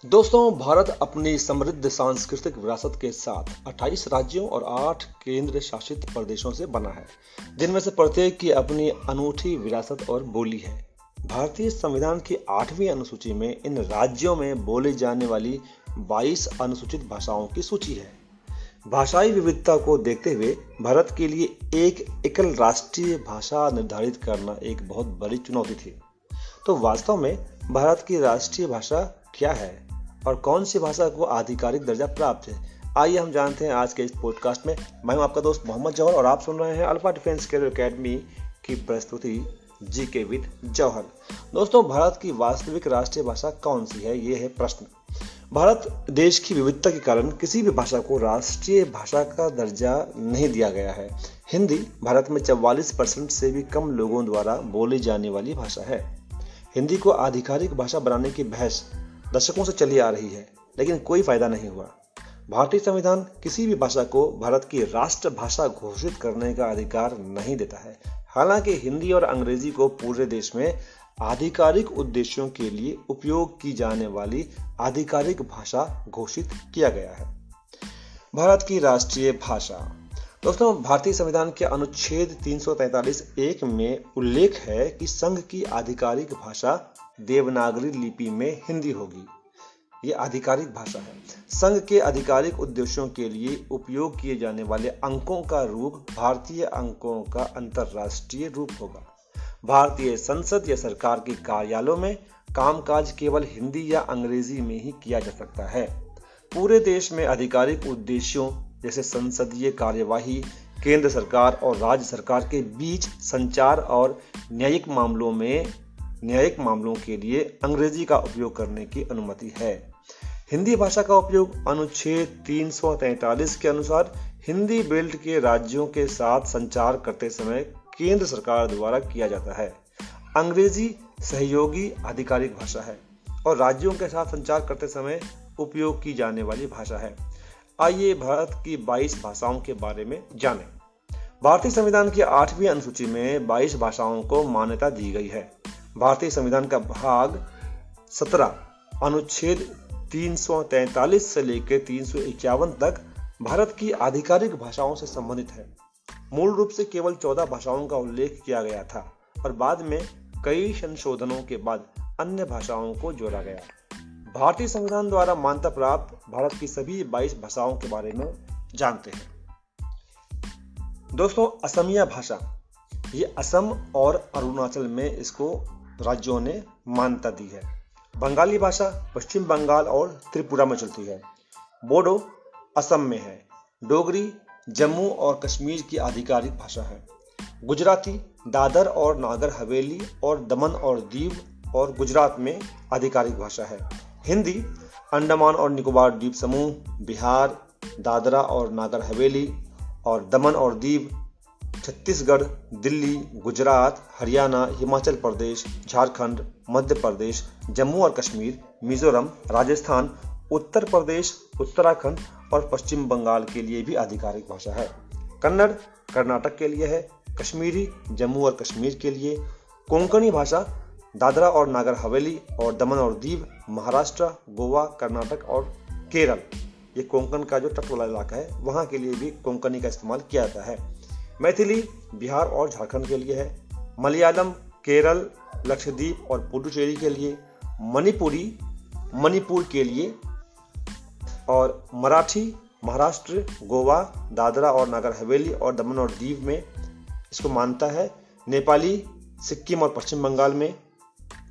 दोस्तों, भारत अपनी समृद्ध सांस्कृतिक विरासत के साथ 28 राज्यों और 8 केंद्र शासित प्रदेशों से बना है, जिनमें से प्रत्येक की अपनी अनूठी विरासत और बोली है। भारतीय संविधान की 8वीं अनुसूची में इन राज्यों में बोली जाने वाली 22 अनुसूचित भाषाओं की सूची है। भाषाई विविधता को देखते हुए भारत के लिए एक एकल राष्ट्रीय भाषा निर्धारित करना एक बहुत बड़ी चुनौती थी। तो वास्तव में भारत की राष्ट्रीय भाषा क्या है और कौन सी भाषा को आधिकारिक दर्जा प्राप्त है, आइए हम जानते हैं आज के इस पॉडकास्ट में। मैं हूं आपका दोस्त मोहम्मद जौहर और आप सुन रहे हैं अल्फा डिफेंस कैरियर एकेडमी की प्रस्तुति जीके विद जौहर। दोस्तों, भारत की वास्तविक राष्ट्रीय भाषा कौन सी है, ये है प्रश्न। भारत देश की विविधता के कारण किसी भी भाषा को राष्ट्रीय भाषा का दर्जा नहीं दिया गया है। हिंदी भारत में 44% से भी कम लोगों द्वारा बोली जाने वाली भाषा है। हिंदी को आधिकारिक भाषा बनाने की बहस दशकों से चली आ रही है, लेकिन कोई फायदा नहीं हुआ। भारतीय संविधान किसी भी भाषा को भारत की राष्ट्र भाषा घोषित करने का अधिकार नहीं देता है। हालांकि हिंदी और अंग्रेजी को पूरे देश में आधिकारिक उद्देश्यों के लिए उपयोग की जाने वाली आधिकारिक भाषा घोषित किया गया है। भारत की राष्ट्रीय भाषा। दोस्तों, भारतीय संविधान के अनुच्छेद 343(1) में उल्लेख है कि संघ की आधिकारिक भाषा देवनागरी लिपि में हिंदी होगी। ये आधिकारिक भाषा है। संघ के आधिकारिक उद्देश्यों के लिए उपयोग किए जाने वाले अंकों का रूप भारतीय अंकों का अंतर्राष्ट्रीय रूप होगा। भारतीय संसद या सरकार के कार्यालयों में कामकाज केवल हिंदी या अंग्रेजी में ही किया जा सकता है। पूरे देश में आधिकारिक उद्देश्यों जैसे संसदीय कार्यवाही, केंद्र सरकार और राज्य सरकार के बीच संचार और न्यायिक मामलों के लिए अंग्रेजी का उपयोग करने की अनुमति है। हिंदी भाषा का उपयोग अनुच्छेद 343 के अनुसार हिंदी बेल्ट के राज्यों के साथ संचार करते समय केंद्र सरकार द्वारा किया जाता है। अंग्रेजी सहयोगी आधिकारिक भाषा है और राज्यों के साथ संचार करते समय उपयोग की जाने वाली भाषा है। आइए भारत की 22 भाषाओं के बारे में जानें। भारतीय संविधान की 8वीं अनुसूची में 22 भाषाओं को मान्यता दी गई है। भारतीय संविधान का भाग 17 अनुच्छेद 343 से लेकर 351 तक भारत की आधिकारिक भाषाओं से संबंधित है। मूल रूप से केवल 14 भाषाओं का उल्लेख किया गया था और बाद में कई संशोधनों के बाद अन्य भाषाओं को जोड़ा गया। भारतीय संविधान द्वारा मान्यता प्राप्त भारत की सभी 22 भाषाओं के बारे में जानते हैं। दोस्तों, असमिया भाषा, ये असम और अरुणाचल में इसको राज्यों ने मान्यता दी है। बंगाली भाषा पश्चिम बंगाल और त्रिपुरा में चलती है। बोडो असम में है। डोगरी जम्मू और कश्मीर की आधिकारिक भाषा है। गुजराती दादर और नागर हवेली और दमन और दीव और गुजरात में आधिकारिक भाषा है। हिंदी अंडमान और निकोबार द्वीप समूह, बिहार, दादरा और नागर हवेली और दमन और दीव, छत्तीसगढ़, दिल्ली, गुजरात, हरियाणा, हिमाचल प्रदेश, झारखंड, मध्य प्रदेश, जम्मू और कश्मीर, मिजोरम, राजस्थान, उत्तर प्रदेश, उत्तराखंड और पश्चिम बंगाल के लिए भी आधिकारिक भाषा है। कन्नड़ कर्नाटक के लिए है। कश्मीरी जम्मू और कश्मीर के लिए। कोंकणी भाषा दादरा और नागर हवेली और दमन और दीव, महाराष्ट्र, गोवा, कर्नाटक और केरल, ये कोंकण का जो तट वाला इलाका है वहाँ के लिए भी कोंकणी का इस्तेमाल किया जाता है। मैथिली बिहार और झारखंड के लिए है। मलयालम केरल, लक्षद्वीप और पुडुचेरी के लिए। मणिपुरी मणिपुर के लिए और मराठी महाराष्ट्र, गोवा, दादरा और नागर हवेली और दमन और दीव में इसको मानता है। नेपाली सिक्किम और पश्चिम बंगाल में।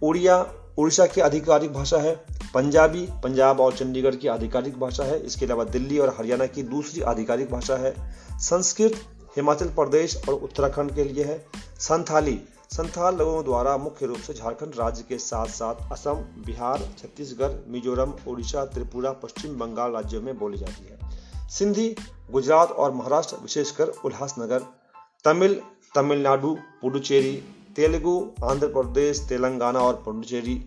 उड़िया उड़ीसा की आधिकारिक भाषा है। पंजाबी पंजाब और चंडीगढ़ की आधिकारिक भाषा है। इसके अलावा दिल्ली और हरियाणा की दूसरी आधिकारिक भाषा है। संस्कृत हिमाचल प्रदेश और उत्तराखंड के लिए है। संथाल लोगों द्वारा मुख्य रूप से झारखंड राज्य के साथ साथ असम, बिहार, छत्तीसगढ़, मिजोरम, उड़ीसा, त्रिपुरा, पश्चिम बंगाल राज्यों में बोली जाती है। सिंधी गुजरात और महाराष्ट्र, विशेषकर उल्लासनगर। तमिल तमिलनाडु, पुडुचेरी। तेलुगु आंध्र प्रदेश, तेलंगाना और पुडुचेरी।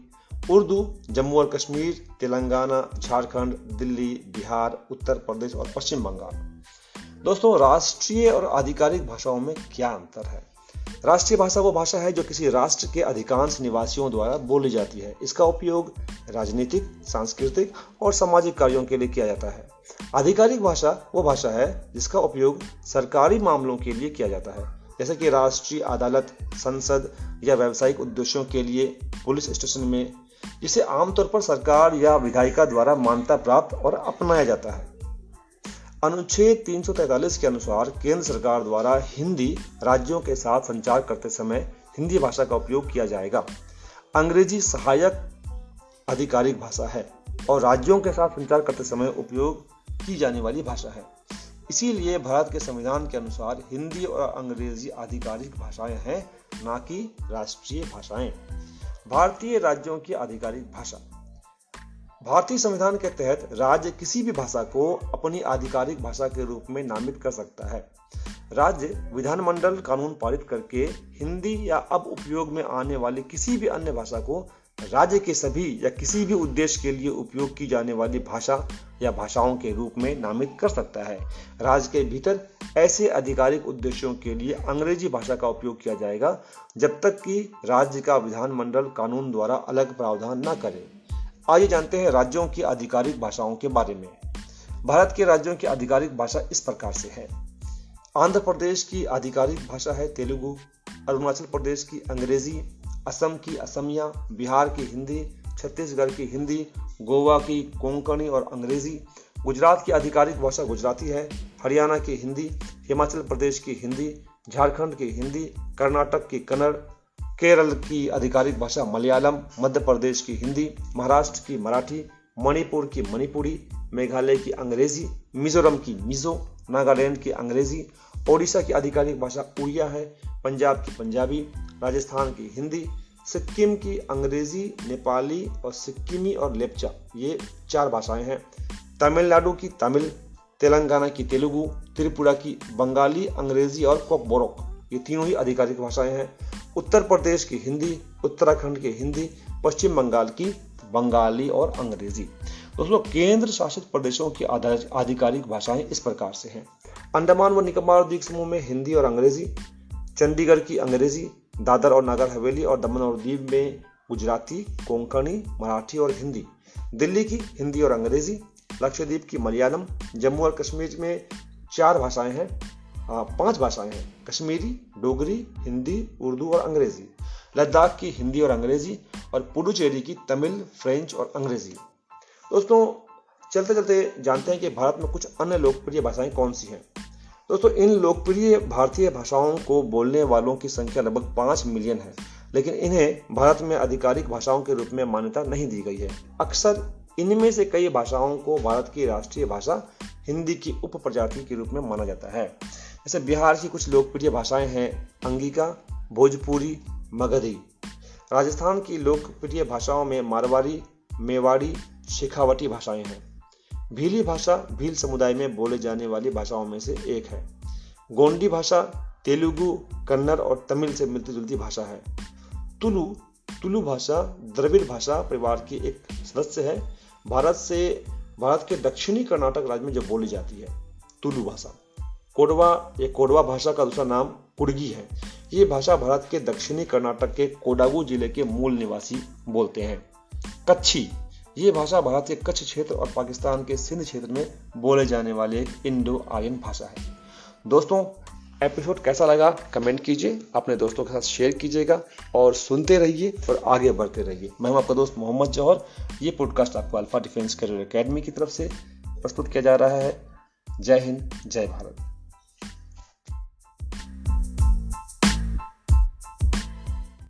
उर्दू जम्मू और कश्मीर, तेलंगाना, झारखंड, दिल्ली, बिहार, उत्तर प्रदेश और पश्चिम बंगाल। दोस्तों, राष्ट्रीय और आधिकारिक भाषाओं में क्या अंतर है? राष्ट्रीय भाषा वो भाषा है जो किसी राष्ट्र के अधिकांश निवासियों द्वारा बोली जाती है। इसका उपयोग राजनीतिक, सांस्कृतिक और सामाजिक कार्यों के लिए किया जाता है। आधिकारिक भाषा वो भाषा है जिसका उपयोग सरकारी मामलों के लिए किया जाता है, जैसे कि राष्ट्रीय अदालत, संसद या व्यावसायिक उद्देश्यों के लिए पुलिस स्टेशन में, जिसे आमतौर पर सरकार या विधायिका द्वारा मान्यता प्राप्त और अपनाया जाता है। अनुच्छेद 343 के अनुसार केंद्र सरकार द्वारा हिंदी राज्यों के साथ संचार करते समय हिंदी भाषा का उपयोग किया जाएगा। अंग्रेजी सहायक आधिकारिक भाषा है और राज्यों के साथ संचार करते समय उपयोग की जाने वाली भाषा है। इसीलिए भारत के संविधान के अनुसार हिंदी और अंग्रेजी आधिकारिक भाषाएं हैं, न कि राष्ट्रीय भाषाएं। भारतीय राज्यों की आधिकारिक भाषा। भारतीय संविधान के तहत राज्य किसी भी भाषा को अपनी आधिकारिक भाषा के रूप में नामित कर सकता है। राज्य विधानमंडल कानून पारित करके हिंदी या अब उपयोग में आने वाली किसी भी अन्य भाषा को राज्य के सभी या किसी भी उद्देश्य के लिए उपयोग की जाने वाली भाषा या भाषाओं के रूप में नामित कर सकता है। राज्य के भीतर ऐसे आधिकारिक उद्देश्यों के लिए अंग्रेजी भाषा का उपयोग किया जाएगा जब तक कि राज्य का विधानमंडल कानून द्वारा अलग प्रावधान न करे। आइए जानते हैं राज्यों की आधिकारिक भाषाओं के बारे में। भारत के राज्यों की आधिकारिक भाषा इस प्रकार से है। आंध्र प्रदेश की आधिकारिक भाषा है तेलुगु, अरुणाचल प्रदेश की अंग्रेजी, असम की असमिया, बिहार की हिंदी, छत्तीसगढ़ की हिंदी, गोवा की कोंकणी और अंग्रेजी, गुजरात की आधिकारिक भाषा गुजराती है, हरियाणा की हिंदी, हिमाचल प्रदेश की हिंदी, झारखंड की हिंदी, कर्नाटक की कन्नड़, केरल की आधिकारिक भाषा मलयालम, मध्य प्रदेश की हिंदी, महाराष्ट्र की मराठी, मणिपुर की मणिपुरी, मेघालय की अंग्रेजी, मिजोरम की मिजो, नागालैंड की अंग्रेजी, ओडिशा की आधिकारिक भाषा उड़िया है, पंजाब की पंजाबी, राजस्थान की हिंदी, सिक्किम की अंग्रेजी, नेपाली और सिक्किमी और लेप्चा, ये 4 भाषाएं हैं। तमिलनाडु की तमिल, तेलंगाना की तेलुगु, त्रिपुरा की बंगाली, अंग्रेजी और कोकबोरोक, ये तीनों ही आधिकारिक भाषाएं हैं। उत्तर प्रदेश की हिंदी, उत्तराखंड की हिंदी, पश्चिम बंगाल की बंगाली और अंग्रेजी। दोस्तों, केंद्र शासित प्रदेशों की आधिकारिक भाषाएं इस प्रकार से हैं। अंडमान व निकोबार द्वीप समूह में हिंदी और अंग्रेजी, चंडीगढ़ की अंग्रेजी, दादर और नागर हवेली और दमन और दीव में गुजराती, कोंकणी, मराठी और हिंदी, दिल्ली की हिंदी और अंग्रेजी, लक्षद्वीप की मलयालम, जम्मू और कश्मीर में 4 भाषाएं हैं, 5 भाषाएं हैं, कश्मीरी, डोगरी, हिंदी, उर्दू और अंग्रेजी, लद्दाख की हिंदी और अंग्रेजी और पुडुचेरी की तमिल, फ्रेंच और अंग्रेजी। दोस्तों, चलते चलते जानते हैं कि भारत में कुछ अन्य लोकप्रिय भाषाएं कौन सी हैं। दोस्तों, इन लोकप्रिय भारतीय भाषाओं को बोलने वालों की संख्या लगभग 5 मिलियन है, लेकिन इन्हें भारत में आधिकारिक भाषाओं के रूप में मान्यता नहीं दी गई है। अक्सर इनमें से कई भाषाओं को भारत की राष्ट्रीय भाषा हिंदी की उप प्रजाति के रूप में माना जाता है। जैसे बिहार की कुछ लोकप्रिय भाषाएं हैं अंगिका, भोजपुरी, मगधी। राजस्थान की लोकप्रिय भाषाओं में मारवाड़ी, मेवाड़ी, शेखावटी भाषाएं हैं। भीली भाषा भील समुदाय में बोले जाने वाली भाषाओं में से एक है। गोंडी भाषा तेलुगु, कन्नड़ और तमिल से मिलती जुलती भाषा है। तुलु भाषा द्रविड़ भाषा परिवार की एक सदस्य है। भारत के दक्षिणी कर्नाटक राज्य में जो बोली जाती है तुलु भाषा। कोडवा भाषा का दूसरा नाम कुडगी है। ये भाषा भारत के दक्षिणी कर्नाटक के कोडागु जिले के मूल निवासी बोलते हैं। कच्छी, ये भाषा भारत के कच्छ क्षेत्र और पाकिस्तान के सिंध क्षेत्र में बोले जाने वाले एक इंडो आर्यन भाषा है। दोस्तों, एपिसोड कैसा लगा कमेंट कीजिए, अपने दोस्तों के साथ शेयर कीजिएगा और सुनते रहिए और आगे बढ़ते रहिए। मैं हूं आपका दोस्त मोहम्मद जौहर। ये पॉडकास्ट आपको अल्फा डिफेंस करियर एकेडमी की तरफ से प्रस्तुत किया जा रहा है। जय हिंद, जय भारत।